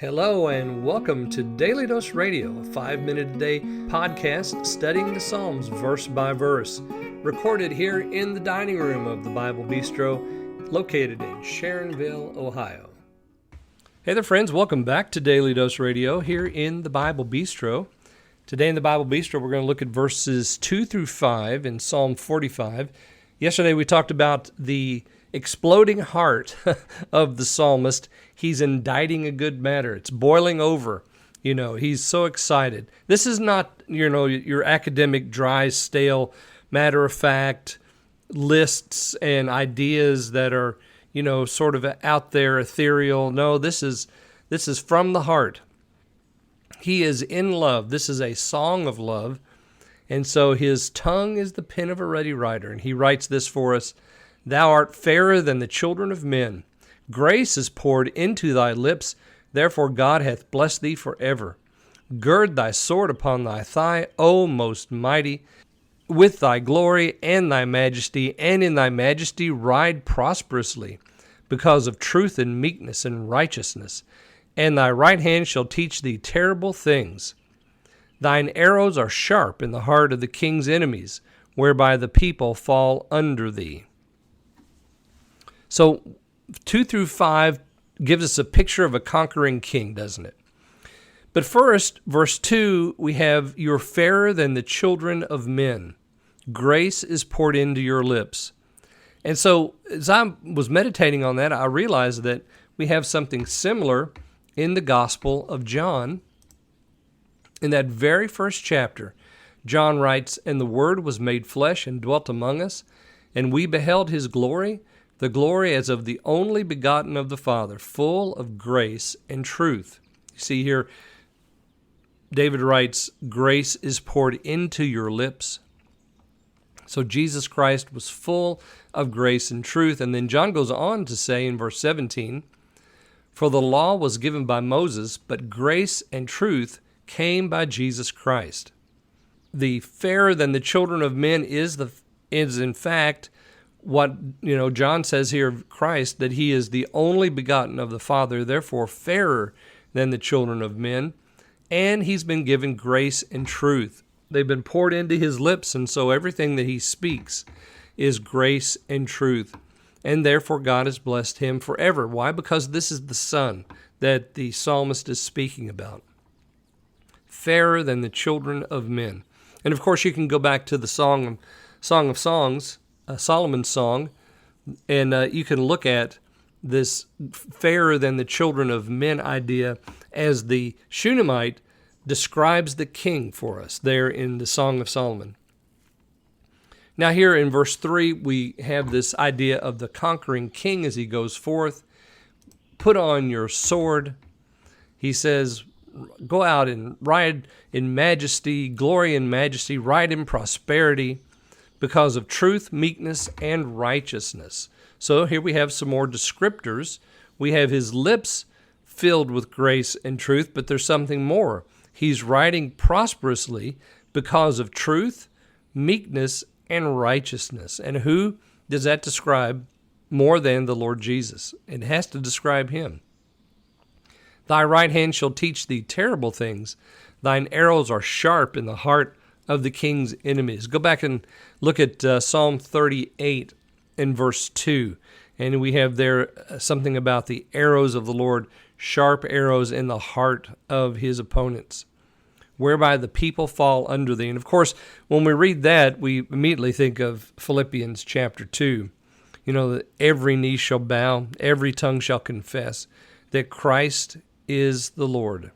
Hello and welcome to Daily Dose Radio, a 5-minute-a-day podcast studying the Psalms verse by verse, recorded here in the dining room of the Bible Bistro, located in Sharonville, Ohio. Hey there friends, welcome back to Daily Dose Radio here in the Bible Bistro. Today in the Bible Bistro we're going to look at verses 2 through 5 in Psalm 45. Yesterday we talked about the exploding heart of the psalmist. He's inditing a good matter. It's boiling over. He's so excited. This is not, your academic, dry, stale, matter-of-fact lists and ideas that are, sort of out there, ethereal. No, this is from the heart. He is in love. This is a song of love. And so his tongue is the pen of a ready writer. And he writes this for us: Thou art fairer than the children of men. Grace is poured into thy lips, therefore God hath blessed thee forever. Gird thy sword upon thy thigh, O most mighty, with thy glory and thy majesty, and in thy majesty ride prosperously, because of truth and meekness and righteousness. And thy right hand shall teach thee terrible things. Thine arrows are sharp in the heart of the king's enemies, whereby the people fall under thee. So 2 through 5 gives us a picture of a conquering king, doesn't it? But first, verse 2, we have, You're fairer than the children of men. Grace is poured into your lips. And so as I was meditating on that, I realized that we have something similar in the Gospel of John. In that very first chapter, John writes, And the Word was made flesh and dwelt among us, and we beheld his glory, the glory as of the only begotten of the Father, full of grace and truth. You see here, David writes, grace is poured into your lips. So Jesus Christ was full of grace and truth. And then John goes on to say in verse 17, For the law was given by Moses, but grace and truth came by Jesus Christ. The fairer than the children of men is in fact what, John says here of Christ, that he is the only begotten of the Father, therefore fairer than the children of men, and he's been given grace and truth. They've been poured into his lips, and so everything that he speaks is grace and truth, and therefore God has blessed him forever. Why? Because this is the Son that the psalmist is speaking about. Fairer than the children of men. And of course you can go back to the Song of Songs, Solomon's song, and you can look at this fairer than the children of men idea as the Shunammite describes the king for us there in the Song of Solomon. Now here in verse 3, we have this idea of the conquering king as he goes forth. Put on your sword. He says, go out and ride in majesty, glory in majesty, ride in prosperity, because of truth, meekness, and righteousness. So here we have some more descriptors. We have his lips filled with grace and truth, but there's something more. He's riding prosperously because of truth, meekness, and righteousness. And who does that describe more than the Lord Jesus? It has to describe him. Thy right hand shall teach thee terrible things. Thine arrows are sharp in the heart of the king's enemies. Go back and look at Psalm 38 and verse 2. And we have there something about the arrows of the Lord, sharp arrows in the heart of his opponents, whereby the people fall under thee. And of course, when we read that, we immediately think of Philippians chapter 2. That every knee shall bow, every tongue shall confess that Christ is the Lord.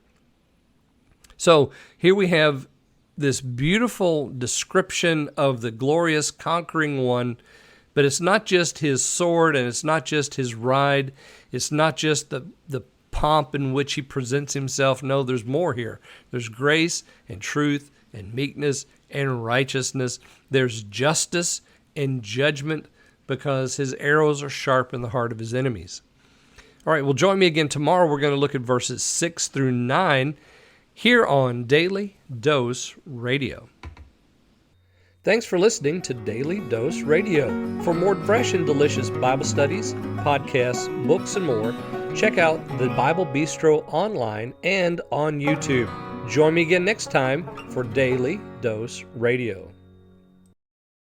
So here we have this beautiful description of the glorious conquering one, but it's not just his sword and it's not just his ride. It's not just the pomp in which he presents himself. No, there's more here. There's grace and truth and meekness and righteousness. There's justice and judgment because his arrows are sharp in the heart of his enemies. All right, well, join me again tomorrow. We're going to look at verses 6 through 9 here on Daily Dose Radio. Thanks for listening to Daily Dose Radio. For more fresh and delicious Bible studies, podcasts, books, and more, Check out the Bible Bistro online and on YouTube. Join me again next time for Daily Dose Radio.